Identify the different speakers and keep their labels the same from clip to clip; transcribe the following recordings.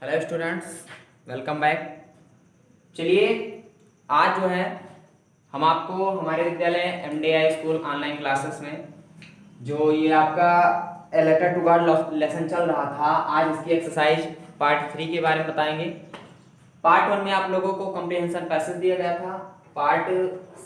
Speaker 1: Hello students, welcome back. चलिए आज जो है हम आपको हमारे विद्यालय एमडीआई स्कूल ऑनलाइन क्लासेस में जो ये आपका लेटर टू गॉड लेसन चल रहा था, आज इसकी एक्सरसाइज पार्ट 3 के बारे में बताएंगे। पार्ट 1 में आप लोगों को कॉम्प्रिहेंशन पैसेज दिया गया था। पार्ट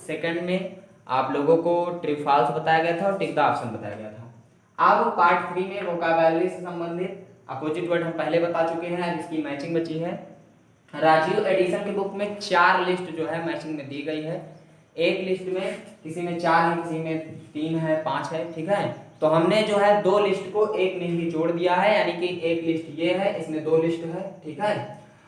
Speaker 1: 2 में आप लोगों को ट्रू फॉल्स बताया गया था और टिक द ऑप्शन बताया गया था। अब पार्ट 3 में वोकैबुलरी से संबंधित अपोजिट वर्ड हम पहले बता चुके हैं, जिसकी मैचिंग बची है। राजीव एडिशन के बुक में 4 लिस्ट जो है मैचिंग में दी गई है। एक लिस्ट में किसी में 4 है, किसी में 3 है, 5 है, ठीक है। तो हमने जो है 2 लिस्ट को एक में ही जोड़ दिया है, यानी कि एक लिस्ट ये है, इसमें 2 लिस्ट है, ठीक है।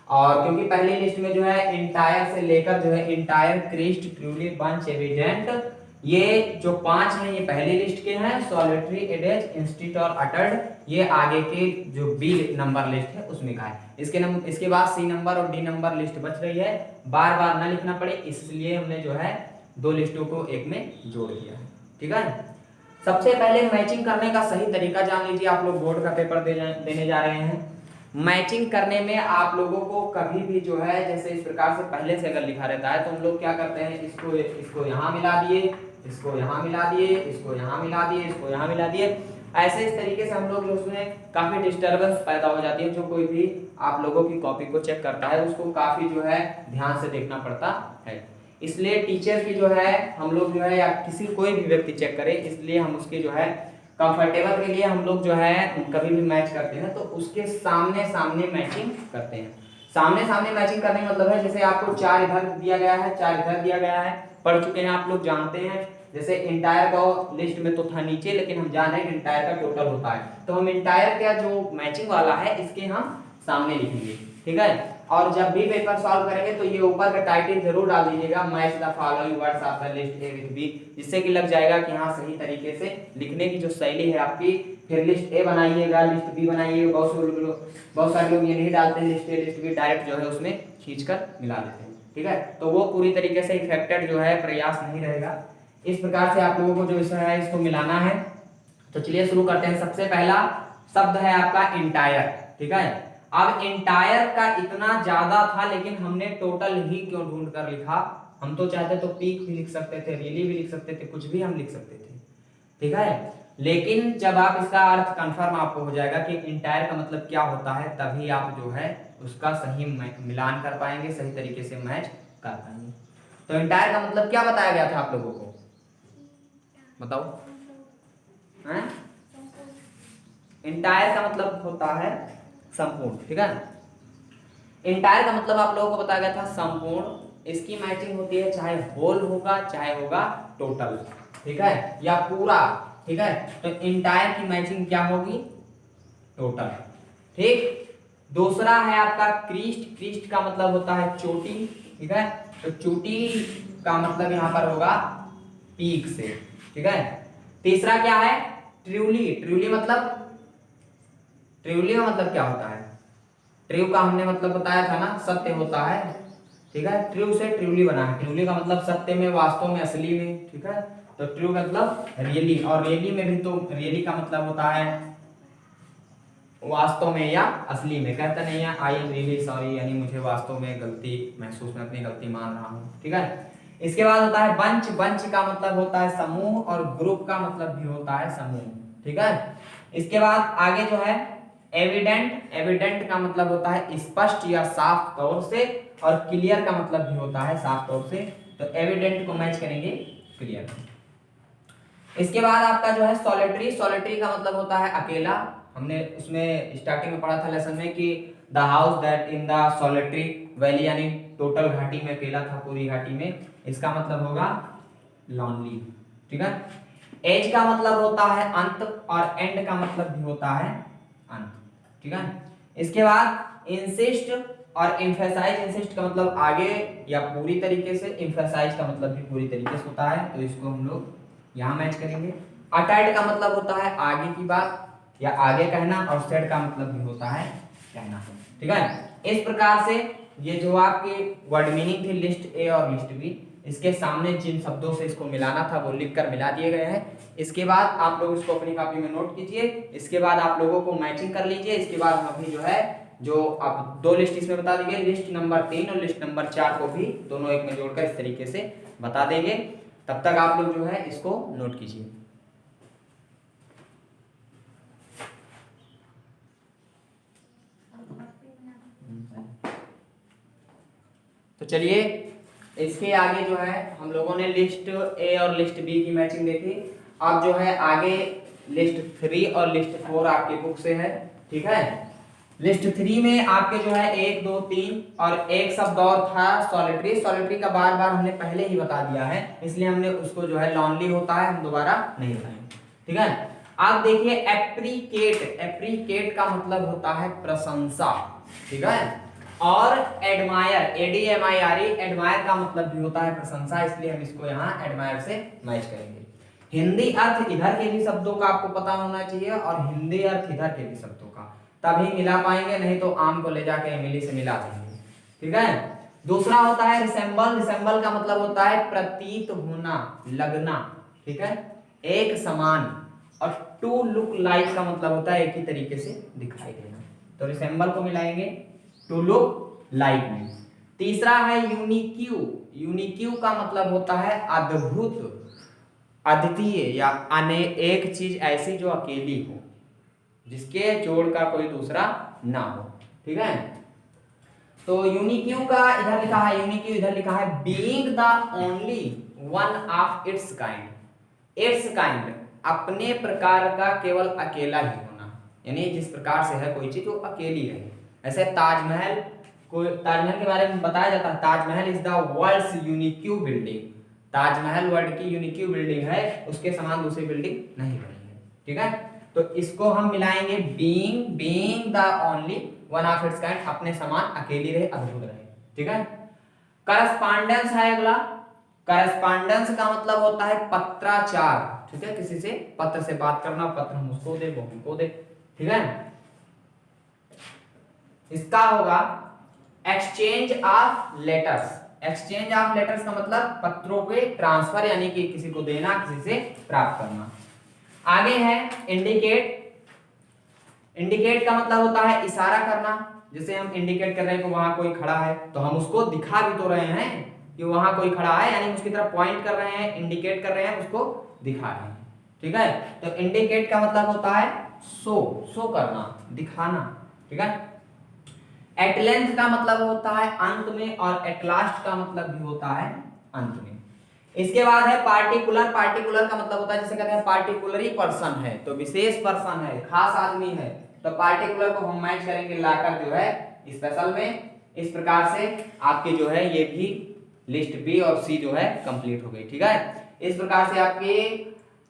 Speaker 1: और क्योंकि पहली लिस्ट में जो है इंटायर से लेकर जो है entire, crest, truly, bunch, evident, ये जो 5 हैं ये पहली लिस्ट के हैं। सॉलिटरी, एडेज, इंस्टिट और अटर्ड ये आगे के जो बी नंबर लिस्ट है उसमें का है। इसके बाद सी नंबर और डी नंबर लिस्ट बच रही है, बार बार ना लिखना पड़े इसलिए हमने जो है 2 लिस्टों को एक में जोड़ दिया है, ठीक है। सबसे पहले मैचिंग करने का सही तरीका जान लीजिए। आप लोग बोर्ड का पेपर देने जा रहे हैं। मैचिंग करने में आप लोगों को कभी भी जो है जैसे इस प्रकार से पहले से अगर लिखा रहता है तो हम लोग क्या करते हैं, इसको यहाँ मिला दिए, इसको यहाँ मिला दिए, इसको यहाँ मिला दिए, इसको यहाँ मिला दिए, ऐसे इस तरीके से हम लोग जो उसमें काफी डिस्टरबेंस पैदा हो जाती है। जो कोई भी आप लोगों की कॉपी को चेक करता है उसको काफी जो है ध्यान से देखना पड़ता है। इसलिए टीचर की जो है हम लोग जो है या किसी कोई भी व्यक्ति चेक करे, इसलिए हम उसके जो है कंफर्टेबल के लिए हम लोग जो है कभी भी मैच करते हैं तो उसके सामने सामने मैचिंग करते हैं। सामने सामने मैचिंग करने का मतलब है जैसे आपको 4 इधर दिया गया है, 4 इधर दिया गया है, पढ़ चुके हैं आप लोग, जानते हैं। जैसे इंटायर का लिस्ट में तो था नीचे, लेकिन हम जान रहे हैं इंटायर का टोटल होता है, तो हम इंटायर का जो मैचिंग वाला है इसके हम सामने लिखेंगे, ठीक है। और जब भी पेपर सॉल्व करेंगे तो ये ऊपर का टाइटल जरूर डाल दीजिएगा, match the following words of the list A with B, जिससे कि लग जाएगा कि हाँ सही तरीके से लिखने की जो शैली है आपकी। फिर लिस्ट ए बनाइएगा, लिस्ट बी बनाइएगा। बहुत सारे लोग ये नहीं डालते हैं list A list B, direct जो है उसमें खींचकर मिला देते हैं, ठीक है। तो वो पूरी तरीके से इफेक्टेड जो है प्रयास नहीं रहेगा। इस प्रकार से आप लोगों को जो है इसको मिलाना है। तो चलिए शुरू करते हैं। सबसे पहला शब्द है आपका इंटायर, ठीक है। अब इंटायर का इतना ज्यादा था लेकिन हमने टोटल ही क्यों ढूंढ कर लिखा। हम तो चाहते तो पीक भी लिख सकते थे, रियली भी लिख सकते थे, कुछ भी हम लिख सकते थे, ठीक है। लेकिन जब आप इसका अर्थ कंफर्म आपको हो जाएगा कि इंटायर का मतलब क्या होता है, तभी आप जो है उसका सही मिलान कर पाएंगे, सही तरीके से मैच कर पाएंगे। तो इंटायर का मतलब क्या बताया गया था आप लोगों को, बताओ। इंटायर का मतलब होता है संपूर्ण, ठीक है। इंटायर का मतलब आप लोगों को बताया गया था संपूर्ण। इसकी मैचिंग होती है चाहे होल होगा चाहे होगा टोटल, ठीक है, या पूरा, ठीक है। तो इंटायर की मैचिंग क्या होगी, टोटल, ठीक। दूसरा है आपका क्रीस्ट। क्रीस्ट का मतलब होता है चोटी, ठीक है। तो चोटी का मतलब यहां पर होगा पीक से, ठीक है। तीसरा क्या है, ट्रूली। ट्रूली मतलब, ट्रूली का मतलब क्या होता है, ट्रू का हमने मतलब बताया था ना, सत्य होता है, ठीक है। ट्रू से ट्रूली बना है। ट्रूली का मतलब सत्य में, वास्तव में, असली में, ठीक है। तो ट्रू मतलब रियली, और रियली में भी तो रियली का मतलब होता है वास्तव में या असली में। कहते नहीं है आई एम रियली सॉरी, यानी मुझे वास्तव में गलती महसूस, मैं अपनी गलती मान रहा हूँ, ठीक है। इसके बाद होता है बंच। बंच का मतलब होता है समूह, और ग्रुप का मतलब भी होता है समूह, ठीक है। इसके बाद आगे जो है एविडेंट। एविडेंट का मतलब होता है स्पष्ट या साफ तौर से, और क्लियर का मतलब भी होता है साफ तौर से। तो एविडेंट को मैच करेंगे क्लियर। इसके बाद आपका जो है सॉलिटरी। सॉलिटरी का मतलब होता है अकेला। हमने उसमें स्टार्टिंग में पढ़ा था लेसन में कि the house that in the solitary valley, यानी टोटल घाटी में अकेला था, पूरी घाटी में। इसका मतलब होगा लॉनली, ठीक है। एज का मतलब होता है अंत, और एंड का मतलब भी होता है अंत, ठीक है। इसके बाद इंसिस्ट और एम्फेसाइज। इंसिस्ट का मतलब आगे या पूरी तरीके से, एम्फेसाइज का मतलब भी पूरी तरीके से होता है, तो इसको हम लोग यहाँ मैच करेंगे। अटैड का मतलब होता है आगे की बात या आगे कहना, और सेड का मतलब भी होता है कहना, ठीक है। इस प्रकार से ये जो आपके वर्ड मीनिंग थी लिस्ट ए और लिस्ट बी, इसके सामने जिन शब्दों से इसको मिलाना था वो लिखकर मिला दिए गए हैं। इसके बाद आप लोग इसको अपनी कॉपी में नोट कीजिए। इसके बाद आप लोगों को मैचिंग कर लीजिए। इसके बाद हम अभी जो है जो अब दो लिस्ट इसमें बता दी गई, लिस्ट नंबर 3 और लिस्ट नंबर 4 को भी दोनों एक में जोड़कर इस तरीके से बता देंगे। तब तक आप लोग जो है इसको नोट कीजिए। तो चलिए इसके आगे जो है हम लोगों ने लिस्ट ए और लिस्ट बी की मैचिंग देखी। अब जो है आगे लिस्ट 3 और लिस्ट 4 आपकी बुक से है, ठीक है। लिस्ट 3 में आपके जो है 1 2 3 और एक शब्द और था सॉलिटरी। सॉलिटरी का बार बार हमने पहले ही बता दिया है, इसलिए हमने उसको जो है लॉन्ली होता है, हम दोबारा नहीं बताएंगे, ठीक है। आप देखिए एप्रीकेट, एप्रीकेट का मतलब होता है प्रशंसा, ठीक है। और एडमायर, ADMIRE, एडमायर का मतलब भी होता है प्रशंसा, इसलिए हम इसको यहाँ एडमायर से मैच करेंगे। हिंदी अर्थ इधर के भी शब्दों का आपको पता होना चाहिए और हिंदी अर्थ इधर के भी शब्दों का, तभी मिला पाएंगे, नहीं तो आम को ले जाके इमली से मिला देंगे, ठीक है। दूसरा होता है रिसेंबल। रिसेंबल का मतलब होता है प्रतीत होना, लगना, ठीक है, एक समान। और टू लुक लाइक का मतलब होता है एक ही तरीके से दिखाई देना, तो रिसेंबल को मिलाएंगे टू लुक लाइक में। तीसरा है यूनिक्यू। यूनिक्यू का मतलब होता है अद्भुत, अद्वितीय या एक चीज ऐसी जो अकेली हो, जिसके जोड़ का कोई दूसरा ना हो, ठीक है। तो यूनिक्यू का इधर लिखा है, यूनिक्यू इधर लिखा है being the only one of its kind. It's kind अपने प्रकार का केवल अकेला ही होना, यानी जिस प्रकार से है कोई चीज वो अकेली रहे। ऐसे ताजमहल को, ताजमहल के बारे में बताया जाता है, Taj Mahal is the world's unique building. Taj Mahal world की यूनिक्यू बिल्डिंग है, उसके समान दूसरी बिल्डिंग नहीं बनी है, ठीक है। तो इसको हम मिलाएंगे being the only one of its kind, अपने समान अकेली रहे, अद्भुत रहे, ठीक है। करस्पॉन्डेंस है अगला। करस्पॉन्डेंस का मतलब होता है पत्राचार, ठीक है, किसी से पत्र से बात करना, पत्र हम उसको दे वो हमको दे, ठीक है। इसका होगा exchange of letters. Exchange of letters का मतलब पत्रों के ट्रांसफर, यानी कि किसी को देना, किसी से प्राप्त करना। आगे है इंडिकेट। इंडिकेट का मतलब होता है इशारा करना। जैसे हम इंडिकेट कर रहे हैं कि वहां कोई खड़ा है, तो हम उसको दिखा भी तो रहे हैं कि वहां कोई खड़ा है, यानी उसकी तरफ पॉइंट कर रहे हैं, इंडिकेट कर रहे हैं, उसको दिखा रहे हैं, ठीक है। तो इंडिकेट का मतलब होता है शो करना, दिखाना, ठीक है। एट लेंथ का मतलब होता है अंत में, और एट लास्ट का मतलब भी होता है अंत में। इसके बाद है पार्टिकुलर। पार्टिकुलर का मतलब होता है, जैसे कहते हैं पार्टिकुलरी पर्सन है, तो विशेष पर्सन है, खास आदमी है, तो पार्टिकुलर को हम मैच करेंगे लाकर जो है स्पेशल में। इस प्रकार से आपकी जो है ये भी लिस्ट बी और सी जो है कंप्लीट हो गई, ठीक है। इस प्रकार से आपकी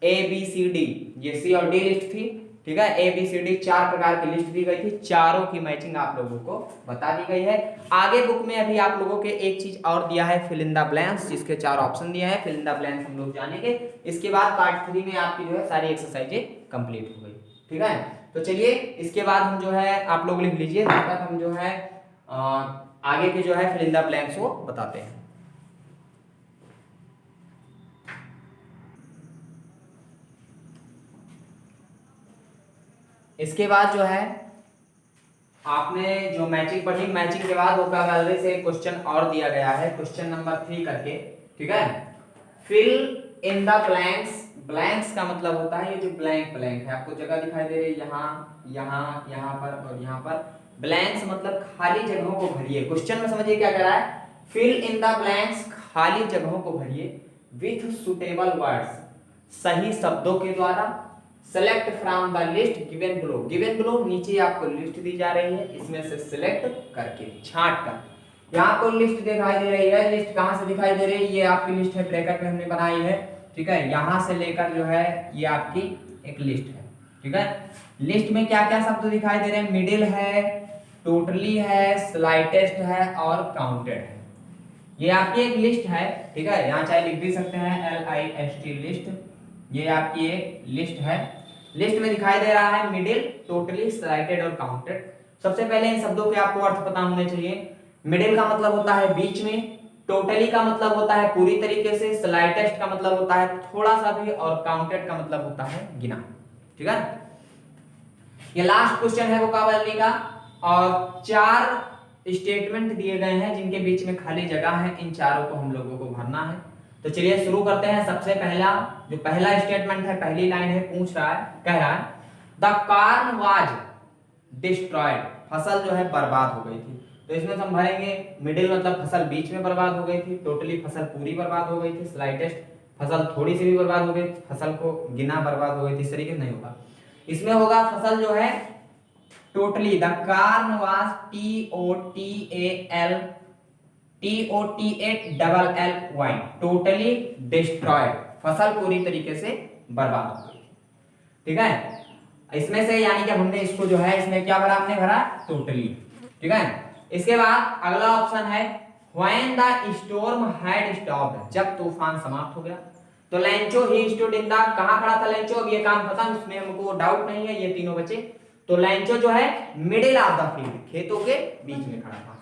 Speaker 1: ABCD, ये सी और डी लिस्ट थी, ठीक है। ABCD 4 प्रकार की लिस्ट दी गई थी, चारों की मैचिंग आप लोगों को बता दी गई है। आगे बुक में अभी आप लोगों के एक चीज और दिया है, फिल इन द ब्लैंक्स, जिसके 4 ऑप्शन दिए हैं, फिल इन द ब्लैंक्स हम लोग जानेंगे। इसके बाद पार्ट 3 में आपकी जो है सारी एक्सरसाइजें कंप्लीट हो गई, ठीक है। तो चलिए इसके बाद हम जो है आप लोग लिख लीजिए, तब तक हम जो है आगे के जो है फिल इन द ब्लैंक्स को बताते हैं। इसके बाद जो है आपने जो मैचिंग पढ़ी, मैचिंग के बाद वोकैबुलरी से क्वेश्चन और दिया गया है, क्वेश्चन नंबर 3 करके, ठीक है। Fill in the blanks. Blanks का मतलब होता है ये जो ब्लैंक है, आपको जगह दिखाई दे रही है यहाँ, यहाँ, यहाँ पर और यहाँ पर। ब्लैंक्स मतलब खाली जगहों को भरिए। क्वेश्चन में समझिए क्या कह रहा है, फिल इन द ब्लैंक्स, खाली जगहों को भरिए, विथ सुटेबल वर्ड्स, सही शब्दों के द्वारा। Select from the list given below. Given below नीचे आपको लिस्ट दी जा रही है, इसमें से सिलेक्ट करके, छांट कर। यहाँ आपको लिस्ट दिखाई दे रही है, लिस्ट कहाँ से दिखाई दे रही है, ये आपकी लिस्ट है, ब्रैकेट में हमने बनाई है, ठीक है। यहाँ से लेकर जो है ये आपकी एक लिस्ट है, ठीक है। लिस्ट में क्या क्या शब्द दिखाई दे रहे हैं, मिडिल है, टोटली है, स्लाइटेस्ट है और काउंटेड है। ये आपकी एक लिस्ट है, ठीक है। यहाँ चाहे लिख भी सकते हैं LIST लिस्ट, ये आपकी एक लिस्ट है। लिस्ट में दिखाई दे रहा है मिडिल, टोटली, स्लाइटेड और काउंटेड। सबसे पहले इन शब्दों के आपको अर्थ पता होने चाहिए। मिडिल का मतलब होता है बीच में, टोटली का मतलब होता है पूरी तरीके से, स्लाइटेस्ट का मतलब होता है थोड़ा सा भी, और काउंटेड का मतलब होता है गिना, ठीक है। ये लास्ट क्वेश्चन है वोकैबुलरी का। और 4 स्टेटमेंट दिए गए हैं जिनके बीच में खाली जगह है, इन चारों को हम लोगों को भरना है। तो चलिए शुरू करते हैं। सबसे पहला जो पहला स्टेटमेंट है, पहली लाइन है, कह रहा है द कार्न वाज डिस्ट्रॉयड, फसल जो है बर्बाद हो गई थी। तो इसमें हम भरेंगे मिडिल, मतलब फसल बीच में बर्बाद हो गई थी, टोटली फसल पूरी बर्बाद हो गई थी, स्लाइटेस्ट फसल थोड़ी सी भी बर्बाद हो गई, फसल को गिना बर्बाद हो गई थी, इस तरीके से नहीं होगा। इसमें होगा फसल जो है totally, the corn was TOTALLY, totally destroyed, फसल पूरी तरीके से बर्बाद हो गई। ठीक है, इसमें से यानी कि हमने इसको जो है इसमें क्या भरा, हमने भरा टोटली। ठीक है, इसके बाद अगला ऑप्शन है when the storm had stopped, जब तूफान समाप्त हो गया। तो Lencho he stood in the, कहां खड़ा था लेंचो, अब ये काम खत्म, इसमें हमको डाउट नहीं है, ये तीनों बचे। तो लेंचो जो है मिडिल ऑफ द फील्ड, खेतों के बीच में खड़ा था।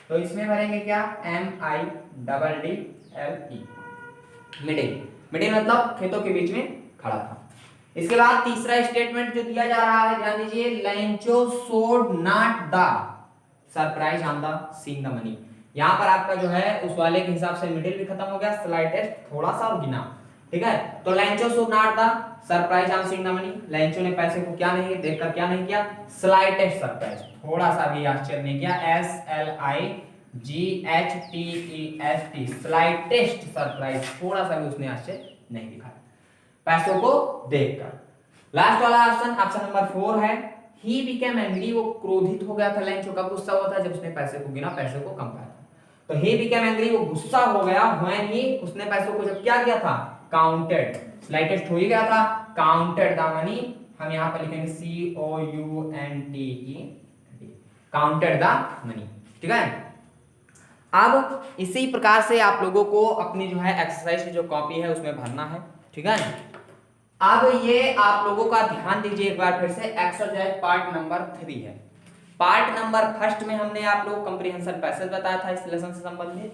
Speaker 1: तो इसमें भरेंगे क्या, MIDDLE, मिडिल। मिडिल मतलब खेतों के बीच में खड़ा था। इसके बाद तीसरा स्टेटमेंट जो दिया जा रहा है, ध्यान दीजिए, Lencho showed not the surprise on the seeing the money. यहां पर आपका जो है उस वाले के हिसाब से मिडिल भी खत्म हो गया, स्लाइटेस्ट थोड़ा सा और गिना। ठीक है, तो Lencho showed not the surprise on seeing the money, Lencho ने पैसे को क्या नहीं देखकर क्या नहीं किया, स्लाइटेस्ट सरप्राइज, थोड़ा सा भी आश्चर्य नहीं किया, SLIGHTEST, स्लाइटेस्ट सरप्राइज, थोड़ा सा भी उसने आश्चर्य नहीं दिखाया पैसों को देखकर। लास्ट वाला ऑप्शन नंबर 4 है ही बिकेम एंग्री, वो क्रोधित हो गया था। लेंचो कब गुस्सा हुआ था, जब उसने पैसे को गिना, पैसे को कम पाया था। तो ही बिकेम एंग्री, वो गुस्सा हो गया व्हेन ही, उसने पैसों को जब क्या किया था, काउंटेड, स्लाइटेस्ट हो ही गया था, काउंटेड द मनी, हम यहां पर लिखेंगे COUNTED, काउंटेड द मनी। ठीक है, अब इसी प्रकार से आप लोगों को अपनी जो है एक्सरसाइज की जो कॉपी है उसमें भरना है। ठीक है, अब ये आप लोगों का ध्यान दीजिए एक बार फिर से, एक्सरसाइज पार्ट नंबर 3 है। पार्ट नंबर 1 में हमने आप लोगों को कंप्रीहेंशन पैसेज बताया था इस लेसन से संबंधित।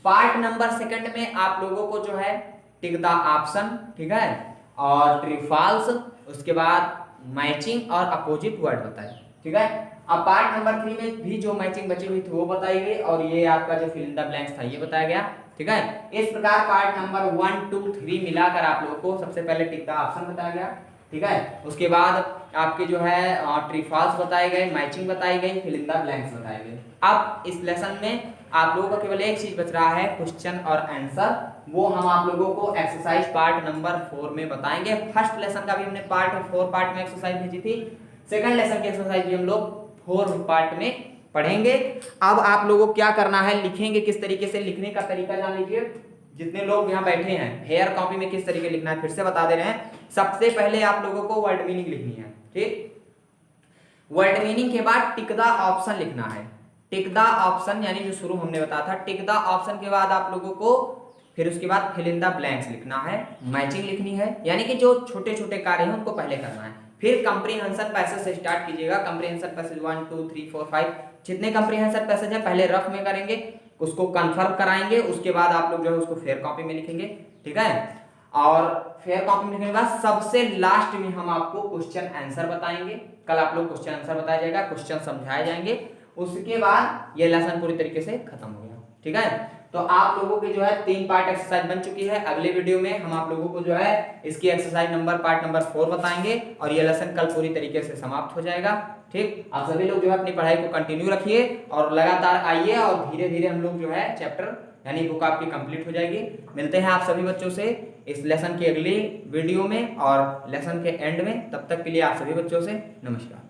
Speaker 1: पार्ट नंबर 2 में आप लोगों को जो है टिक द ऑप्शन, ठीक है, और ट्रू फॉल्स, उसके बाद मैचिंग और अपोजिट वर्ड बताए। ठीक है, अब पार्ट नंबर 3 में भी जो मैचिंग बची हुई थी वो बताई गई, और ये आपका जो फिल इन द ब्लैंक्स था ये बताया गया। ठीक है, इस प्रकार पार्ट नंबर 1, 2, 3 मिलाकर आप लोगों को सबसे पहले टिक द ऑप्शन बताया गया। ठीक है, उसके बाद आपके जो है ट्रू फॉल्स बताए गए, मैचिंग बताई गई, फिल इन द ब्लैंक्स बताए गए। अब इस लेसन में आप लोगों का केवल एक चीज बच रहा है, क्वेश्चन और आंसर, वो हम आप लोगों को एक्सरसाइज पार्ट नंबर 4 में बताएंगे। फर्स्ट लेसन का भी हमने पार्ट में एक्सरसाइज भेजी थी, सेकंड लेसन की एक्सरसाइज भी हम लोग 4 पार्ट में पढ़ेंगे। अब आप लोगों को क्या करना है, लिखेंगे किस तरीके से, लिखने का तरीका जान लीजिए। जितने लोग यहाँ बैठे हैं, हेयर कॉपी में किस तरीके लिखना है फिर से बता दे रहे हैं। सबसे पहले आप लोगों को वर्ड मीनिंग लिखनी है। ठीक, वर्ड मीनिंग के बाद टिक द ऑप्शन लिखना है। टिक द ऑप्शन यानी जो शुरू हमने बताया था, टिक द ऑप्शन के बाद आप लोगों को फिर उसके बाद फिल इन द ब्लैंक्स लिखना है, मैचिंग लिखनी है, यानी कि जो छोटे छोटे कार्य हैं उनको पहले करना है। फिर कंप्रीहेंशन पैसेज से स्टार्ट कीजिएगा। कंप्रीहेंशन पैसेज 1, 2, 3, 4, 5 जितने कंप्रीहेंशन पैसेज है पहले रफ में करेंगे, उसको कंफर्म कराएंगे, उसके बाद आप लोग जो है उसको फेयर कॉपी में लिखेंगे। ठीक है, और फेयर कॉपी में लिखने के बाद सबसे लास्ट में हम आपको क्वेश्चन आंसर बताएंगे। कल आप लोग क्वेश्चन आंसर बताया जाएगा, क्वेश्चन समझाए जाएंगे, उसके बाद ये लेसन पूरी तरीके से खत्म हो गया। ठीक है, तो आप लोगों की जो है 3 पार्ट एक्सरसाइज बन चुकी है। अगले वीडियो में हम आप लोगों को जो है इसकी एक्सरसाइज पार्ट नंबर 4 बताएंगे, और ये लेसन कल पूरी तरीके से समाप्त हो जाएगा। ठीक, आप सभी लोग जो है अपनी पढ़ाई को कंटिन्यू रखिए और लगातार आइए, और धीरे धीरे हम लोग जो है चैप्टर यानी बुक आपकी कंप्लीट हो जाएगी। मिलते हैं आप सभी बच्चों से इस लेसन की अगली वीडियो में और लेसन के एंड में। तब तक के लिए आप सभी बच्चों से नमस्कार।